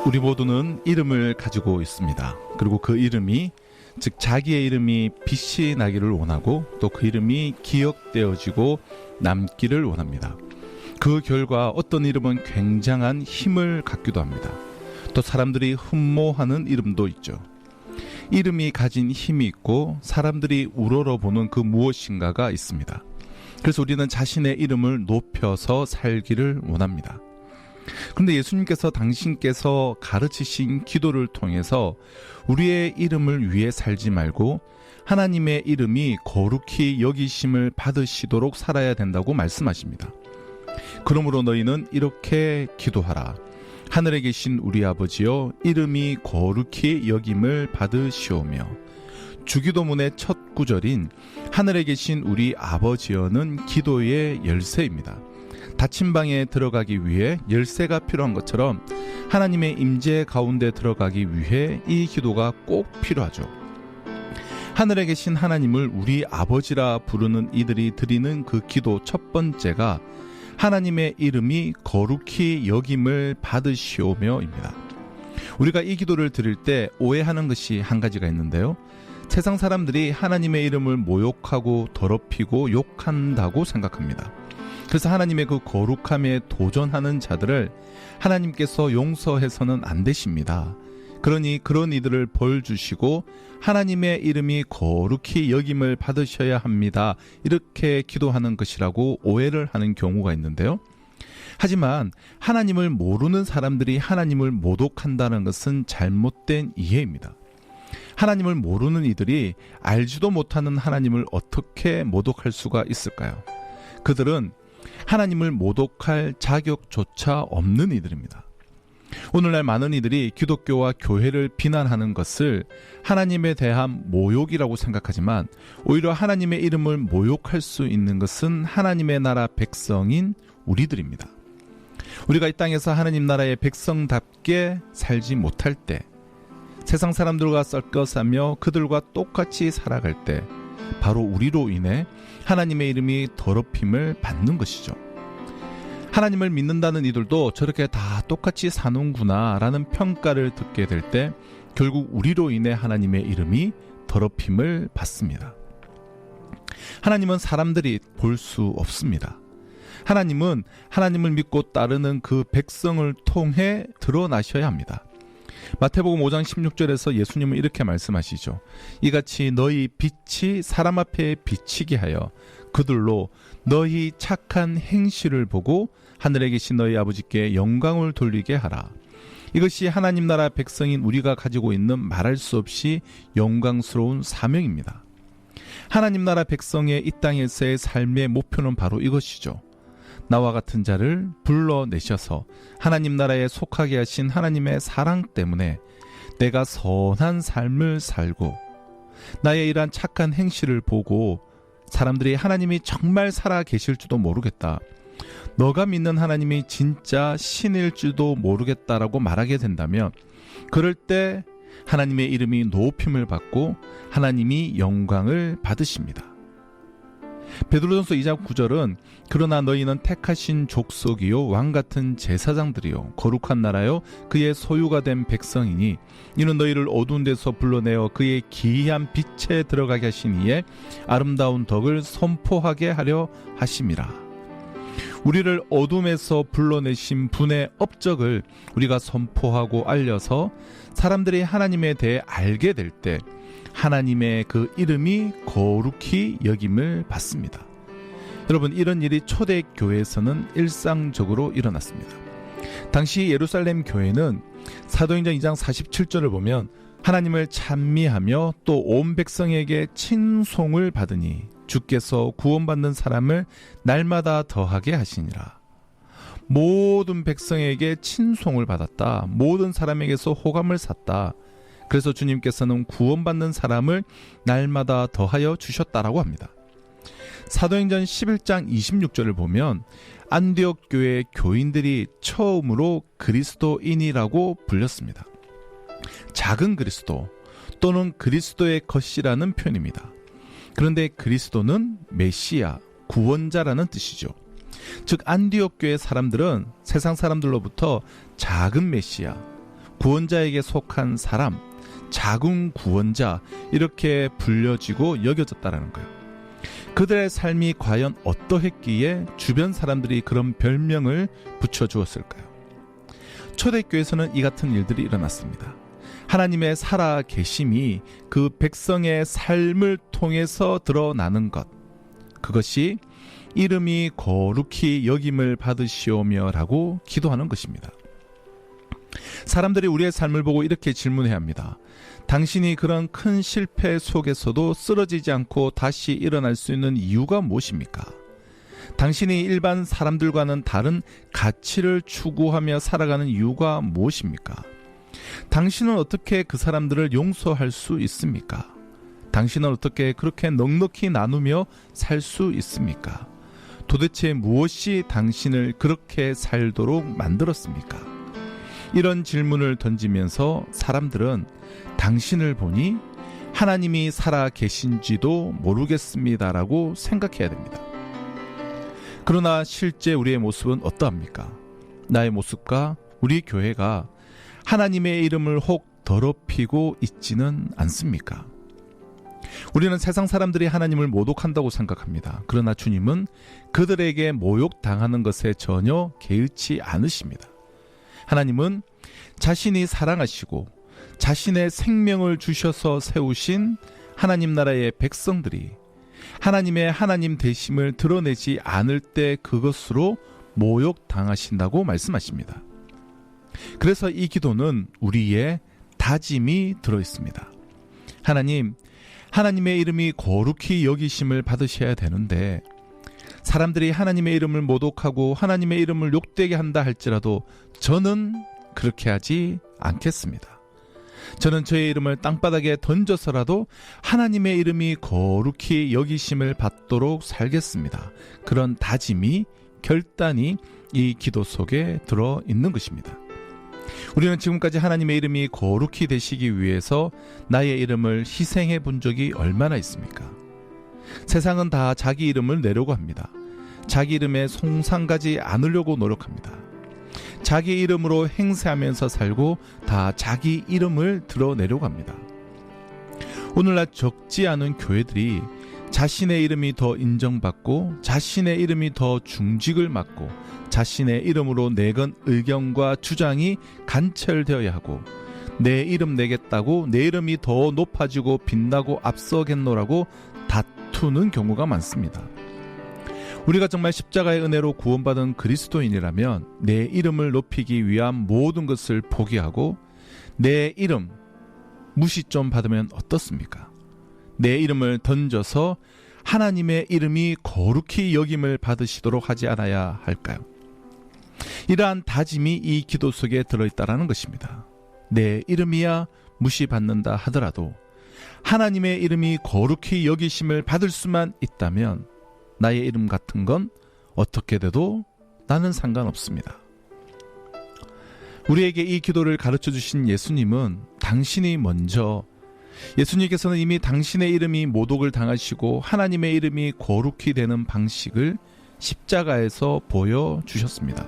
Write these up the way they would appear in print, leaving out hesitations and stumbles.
우리 모두는 이름을 가지고 있습니다. 그리고 그 이름이, 즉 자기의 이름이 빛이 나기를 원하고 또 그 이름이 기억되어지고 남기를 원합니다. 그 결과 어떤 이름은 굉장한 힘을 갖기도 합니다. 또 사람들이 흠모하는 이름도 있죠. 이름이 가진 힘이 있고 사람들이 우러러보는 그 무엇인가가 있습니다. 그래서 우리는 자신의 이름을 높여서 살기를 원합니다. 그런데 예수님께서 당신께서 가르치신 기도를 통해서 우리의 이름을 위해 살지 말고 하나님의 이름이 거룩히 여기심을 받으시도록 살아야 된다고 말씀하십니다. 그러므로 너희는 이렇게 기도하라. 하늘에 계신 우리 아버지여, 이름이 거룩히 여김을 받으시오며. 주기도문의 첫 구절인 하늘에 계신 우리 아버지여는 기도의 열쇠입니다. 닫힌 방에 들어가기 위해 열쇠가 필요한 것처럼 하나님의 임재 가운데 들어가기 위해 이 기도가 꼭 필요하죠. 하늘에 계신 하나님을 우리 아버지라 부르는 이들이 드리는 그 기도 첫 번째가 하나님의 이름이 거룩히 여김을 받으시오며입니다. 우리가 이 기도를 드릴 때 오해하는 것이 한 가지가 있는데요. 세상 사람들이 하나님의 이름을 모욕하고 더럽히고 욕한다고 생각합니다. 그래서 하나님의 그 거룩함에 도전하는 자들을 하나님께서 용서해서는 안 되십니다. 그러니 그런 이들을 벌 주시고 하나님의 이름이 거룩히 여김을 받으셔야 합니다. 이렇게 기도하는 것이라고 오해를 하는 경우가 있는데요. 하지만 하나님을 모르는 사람들이 하나님을 모독한다는 것은 잘못된 이해입니다. 하나님을 모르는 이들이 알지도 못하는 하나님을 어떻게 모독할 수가 있을까요? 그들은 하나님을 모독할 자격조차 없는 이들입니다. 오늘날 많은 이들이 기독교와 교회를 비난하는 것을 하나님에 대한 모욕이라고 생각하지만 오히려 하나님의 이름을 모욕할 수 있는 것은 하나님의 나라 백성인 우리들입니다. 우리가 이 땅에서 하나님 나라의 백성답게 살지 못할 때, 세상 사람들과 섞여 사며 그들과 똑같이 살아갈 때 바로 우리로 인해 하나님의 이름이 더럽힘을 받는 것이죠. 하나님을 믿는다는 이들도 저렇게 다 똑같이 사는구나 라는 평가를 듣게 될 때 결국 우리로 인해 하나님의 이름이 더럽힘을 받습니다. 하나님은 사람들이 볼 수 없습니다. 하나님은 하나님을 믿고 따르는 그 백성을 통해 드러나셔야 합니다. 마태복음 5장 16절에서 예수님은 이렇게 말씀하시죠. 이같이 너희 빛이 사람 앞에 비치게 하여 그들로 너희 착한 행실을 보고 하늘에 계신 너희 아버지께 영광을 돌리게 하라. 이것이 하나님 나라 백성인 우리가 가지고 있는 말할 수 없이 영광스러운 사명입니다. 하나님 나라 백성의 이 땅에서의 삶의 목표는 바로 이것이죠. 나와 같은 자를 불러내셔서 하나님 나라에 속하게 하신 하나님의 사랑 때문에 내가 선한 삶을 살고 나의 이러한 착한 행실을 보고 사람들이 하나님이 정말 살아 계실지도 모르겠다, 너가 믿는 하나님이 진짜 신일지도 모르겠다라고 말하게 된다면 그럴 때 하나님의 이름이 높임을 받고 하나님이 영광을 받으십니다. 베드로전서 2장 9절은 그러나 너희는 택하신 족속이요 왕같은 제사장들이요 거룩한 나라요 그의 소유가 된 백성이니 이는 너희를 어두운 데서 불러내어 그의 기이한 빛에 들어가게 하신 이의 아름다운 덕을 선포하게 하려 하심이라. 우리를 어둠에서 불러내신 분의 업적을 우리가 선포하고 알려서 사람들이 하나님에 대해 알게 될 때 하나님의 그 이름이 거룩히 여김을 받습니다. 여러분, 이런 일이 초대교회에서는 일상적으로 일어났습니다. 당시 예루살렘 교회는 사도행전 2장 47절을 보면 하나님을 찬미하며 또 온 백성에게 칭송을 받으니 주께서 구원받는 사람을 날마다 더하게 하시니라. 모든 백성에게 칭송을 받았다. 모든 사람에게서 호감을 샀다. 그래서 주님께서는 구원받는 사람을 날마다 더하여 주셨다라고 합니다. 사도행전 11장 26절을 보면 안디옥 교회 교인들이 처음으로 그리스도인이라고 불렸습니다. 작은 그리스도 또는 그리스도의 것이라는 표현입니다. 그런데 그리스도는 메시아, 구원자라는 뜻이죠. 즉 안디옥 교회 사람들은 세상 사람들로부터 작은 메시아, 구원자에게 속한 사람, 작은 구원자 이렇게 불려지고 여겨졌다라는 거예요. 그들의 삶이 과연 어떠했기에 주변 사람들이 그런 별명을 붙여주었을까요? 초대교회에서는 이 같은 일들이 일어났습니다. 하나님의 살아 계심이 그 백성의 삶을 통해서 드러나는 것, 그것이 이름이 거룩히 여김을 받으시오며 라고 기도하는 것입니다. 사람들이 우리의 삶을 보고 이렇게 질문해야 합니다. 당신이 그런 큰 실패 속에서도 쓰러지지 않고 다시 일어날 수 있는 이유가 무엇입니까? 당신이 일반 사람들과는 다른 가치를 추구하며 살아가는 이유가 무엇입니까? 당신은 어떻게 그 사람들을 용서할 수 있습니까? 당신은 어떻게 그렇게 넉넉히 나누며 살 수 있습니까? 도대체 무엇이 당신을 그렇게 살도록 만들었습니까? 이런 질문을 던지면서 사람들은 당신을 보니 하나님이 살아 계신지도 모르겠습니다라고 생각해야 됩니다. 그러나 실제 우리의 모습은 어떠합니까? 나의 모습과 우리 교회가 하나님의 이름을 혹 더럽히고 있지는 않습니까? 우리는 세상 사람들이 하나님을 모독한다고 생각합니다. 그러나 주님은 그들에게 모욕당하는 것에 전혀 개의치 않으십니다. 하나님은 자신이 사랑하시고 자신의 생명을 주셔서 세우신 하나님 나라의 백성들이 하나님의 하나님 되심을 드러내지 않을 때 그것으로 모욕당하신다고 말씀하십니다. 그래서 이 기도는 우리의 다짐이 들어있습니다. 하나님, 하나님의 이름이 거룩히 여기심을 받으셔야 되는데 사람들이 하나님의 이름을 모독하고 하나님의 이름을 욕되게 한다 할지라도 저는 그렇게 하지 않겠습니다. 저는 저의 이름을 땅바닥에 던져서라도 하나님의 이름이 거룩히 여기심을 받도록 살겠습니다. 그런 다짐이, 결단이 이 기도 속에 들어있는 것입니다. 우리는 지금까지 하나님의 이름이 거룩히 되시기 위해서 나의 이름을 희생해 본 적이 얼마나 있습니까? 세상은 다 자기 이름을 내려고 합니다. 자기 이름에 송상가지 않으려고 노력합니다. 자기 이름으로 행세하면서 살고 다 자기 이름을 드러내려고 합니다. 오늘날 적지 않은 교회들이 자신의 이름이 더 인정받고 자신의 이름이 더 중직을 맡고 자신의 이름으로 내건 의견과 주장이 관철되어야 하고 내 이름 내겠다고 내 이름이 더 높아지고 빛나고 앞서겠노라고 다투는 경우가 많습니다. 우리가 정말 십자가의 은혜로 구원받은 그리스도인이라면 내 이름을 높이기 위한 모든 것을 포기하고 내 이름 무시 좀 받으면 어떻습니까? 내 이름을 던져서 하나님의 이름이 거룩히 여김을 받으시도록 하지 않아야 할까요? 이러한 다짐이 이 기도 속에 들어있다라는 것입니다. 내 이름이야 무시받는다 하더라도 하나님의 이름이 거룩히 여기심을 받을 수만 있다면 나의 이름 같은 건 어떻게 돼도 나는 상관없습니다. 우리에게 이 기도를 가르쳐 주신 예수님은 당신이 먼저, 예수님께서는 이미 당신의 이름이 모독을 당하시고 하나님의 이름이 거룩히 되는 방식을 십자가에서 보여주셨습니다.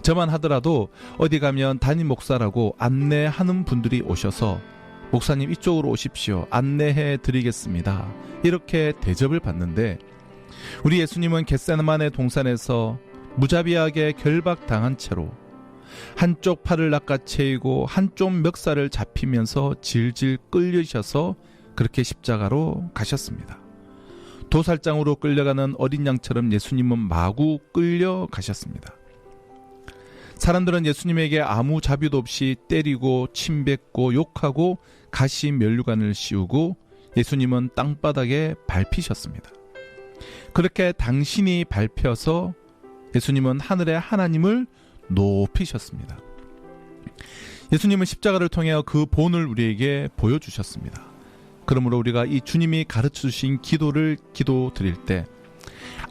저만 하더라도 어디 가면 담임 목사라고 안내하는 분들이 오셔서 목사님 이쪽으로 오십시오, 안내해 드리겠습니다, 이렇게 대접을 받는데 우리 예수님은 겟세마네 동산에서 무자비하게 결박당한 채로 한쪽 팔을 낚아채이고 한쪽 멱살을 잡히면서 질질 끌리셔서 그렇게 십자가로 가셨습니다. 도살장으로 끌려가는 어린 양처럼 예수님은 마구 끌려가셨습니다. 사람들은 예수님에게 아무 자비도 없이 때리고 침뱉고 욕하고 가시 면류관을 씌우고 예수님은 땅바닥에 밟히셨습니다. 그렇게 당신이 밟혀서 예수님은 하늘의 하나님을 높이셨습니다. 예수님은 십자가를 통해 그 본을 우리에게 보여주셨습니다. 그러므로 우리가 이 주님이 가르쳐 주신 기도를 기도드릴 때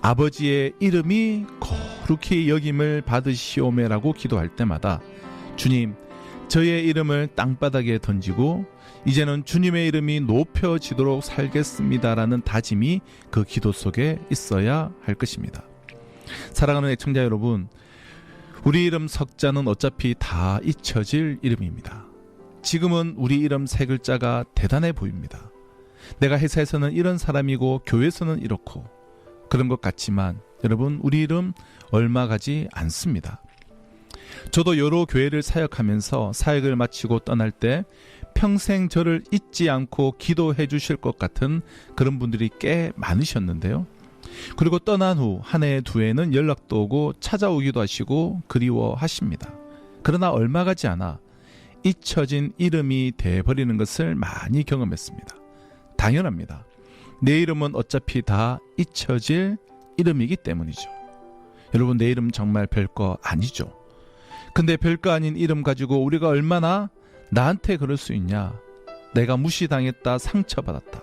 아버지의 이름이 거룩히 여김을 받으시오매라고 기도할 때마다 주님, 저의 이름을 땅바닥에 던지고 이제는 주님의 이름이 높여지도록 살겠습니다라는 다짐이 그 기도 속에 있어야 할 것입니다. 사랑하는 애청자 여러분, 우리 이름 석자는 어차피 다 잊혀질 이름입니다. 지금은 우리 이름 세 글자가 대단해 보입니다. 내가 회사에서는 이런 사람이고 교회에서는 이렇고 그런 것 같지만 여러분, 우리 이름 얼마 가지 않습니다. 저도 여러 교회를 사역하면서 사역을 마치고 떠날 때 평생 저를 잊지 않고 기도해 주실 것 같은 그런 분들이 꽤 많으셨는데요. 그리고 떠난 후 한 해 두 해는 연락도 오고 찾아오기도 하시고 그리워하십니다. 그러나 얼마 가지 않아 잊혀진 이름이 돼버리는 것을 많이 경험했습니다. 당연합니다. 내 이름은 어차피 다 잊혀질 이름이기 때문이죠. 여러분, 내 이름 정말 별거 아니죠. 근데 별거 아닌 이름 가지고 우리가 얼마나 나한테 그럴 수 있냐, 내가 무시당했다, 상처받았다.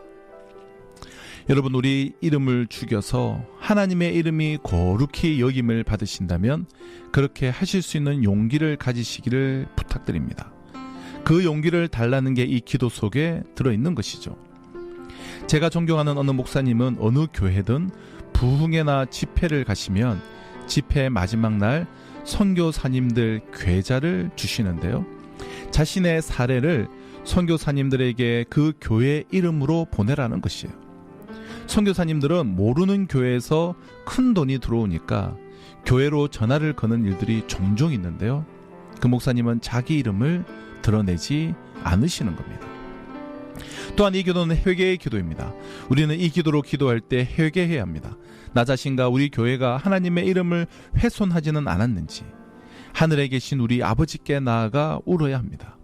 여러분, 우리 이름을 죽여서 하나님의 이름이 거룩히 여김을 받으신다면 그렇게 하실 수 있는 용기를 가지시기를 부탁드립니다. 그 용기를 달라는 게 이 기도 속에 들어있는 것이죠. 제가 존경하는 어느 목사님은 어느 교회든 부흥회나 집회를 가시면 집회 마지막 날 선교사님들 계좌를 주시는데요. 자신의 사례를 선교사님들에게 그 교회 이름으로 보내라는 것이에요. 선교사님들은 모르는 교회에서 큰 돈이 들어오니까 교회로 전화를 거는 일들이 종종 있는데요. 그 목사님은 자기 이름을 드러내지 않으시는 겁니다. 또한 이 기도는 회개의 기도입니다. 우리는 이 기도로 기도할 때 회개해야 합니다. 나 자신과 우리 교회가 하나님의 이름을 훼손하지는 않았는지 하늘에 계신 우리 아버지께 나아가 울어야 합니다.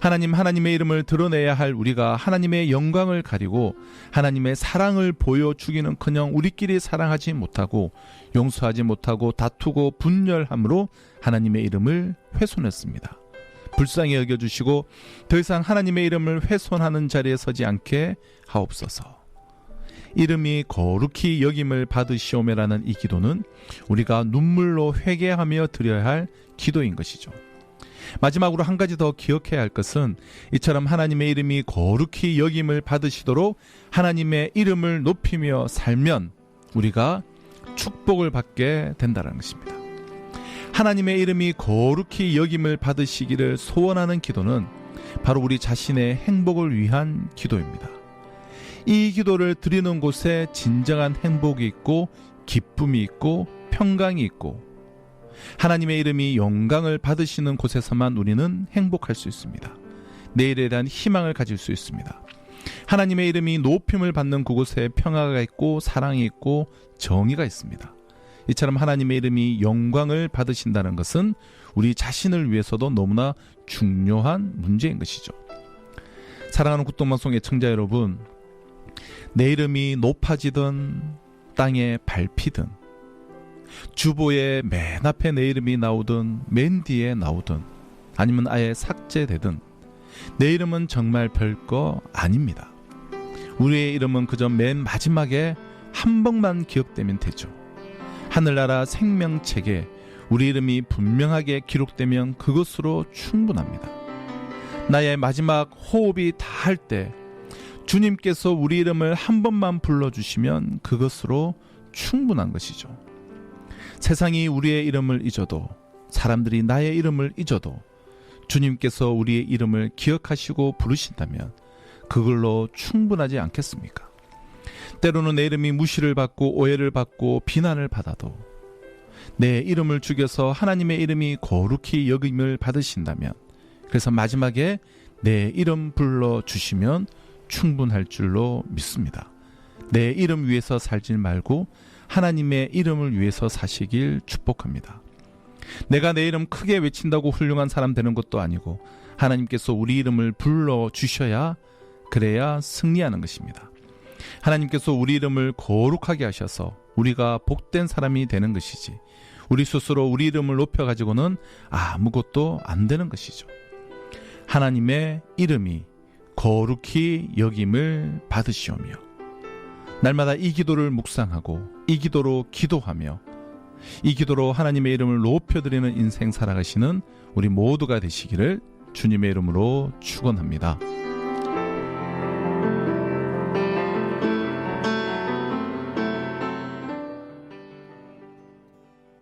하나님의 이름을 드러내야 할 우리가 하나님의 영광을 가리고 하나님의 사랑을 보여주기는커녕 우리끼리 사랑하지 못하고 용서하지 못하고 다투고 분열함으로 하나님의 이름을 훼손했습니다. 불쌍히 여겨주시고 더 이상 하나님의 이름을 훼손하는 자리에 서지 않게 하옵소서. 이름이 거룩히 여김을 받으시오매라는 이 기도는 우리가 눈물로 회개하며 드려야 할 기도인 것이죠. 마지막으로 한 가지 더 기억해야 할 것은 이처럼 하나님의 이름이 거룩히 여김을 받으시도록 하나님의 이름을 높이며 살면 우리가 축복을 받게 된다는 것입니다. 하나님의 이름이 거룩히 여김을 받으시기를 소원하는 기도는 바로 우리 자신의 행복을 위한 기도입니다. 이 기도를 드리는 곳에 진정한 행복이 있고 기쁨이 있고 평강이 있고 하나님의 이름이 영광을 받으시는 곳에서만 우리는 행복할 수 있습니다. 내일에 대한 희망을 가질 수 있습니다. 하나님의 이름이 높임을 받는 그곳에 평화가 있고 사랑이 있고 정의가 있습니다. 이처럼 하나님의 이름이 영광을 받으신다는 것은 우리 자신을 위해서도 너무나 중요한 문제인 것이죠. 사랑하는 굿동방송 애청자 여러분, 내 이름이 높아지든 땅에 밟히든 주보에 맨 앞에 내 이름이 나오든 맨 뒤에 나오든 아니면 아예 삭제되든 내 이름은 정말 별거 아닙니다. 우리의 이름은 그저 맨 마지막에 한 번만 기억되면 되죠. 하늘나라 생명책에 우리 이름이 분명하게 기록되면 그것으로 충분합니다. 나의 마지막 호흡이 다할 때 주님께서 우리 이름을 한 번만 불러주시면 그것으로 충분한 것이죠. 세상이 우리의 이름을 잊어도, 사람들이 나의 이름을 잊어도 주님께서 우리의 이름을 기억하시고 부르신다면 그걸로 충분하지 않겠습니까? 때로는 내 이름이 무시를 받고 오해를 받고 비난을 받아도 내 이름을 죽여서 하나님의 이름이 거룩히 여김을 받으신다면, 그래서 마지막에 내 이름 불러주시면 충분할 줄로 믿습니다. 내 이름 위해서 살지 말고 하나님의 이름을 위해서 사시길 축복합니다. 내가 내 이름 크게 외친다고 훌륭한 사람 되는 것도 아니고 하나님께서 우리 이름을 불러주셔야, 그래야 승리하는 것입니다. 하나님께서 우리 이름을 거룩하게 하셔서 우리가 복된 사람이 되는 것이지, 우리 스스로 우리 이름을 높여가지고는 아무것도 안 되는 것이죠. 하나님의 이름이 거룩히 여김을 받으시오며, 날마다 이 기도를 묵상하고 이 기도로 기도하며 이 기도로 하나님의 이름을 높여드리는 인생 살아가시는 우리 모두가 되시기를 주님의 이름으로 축원합니다.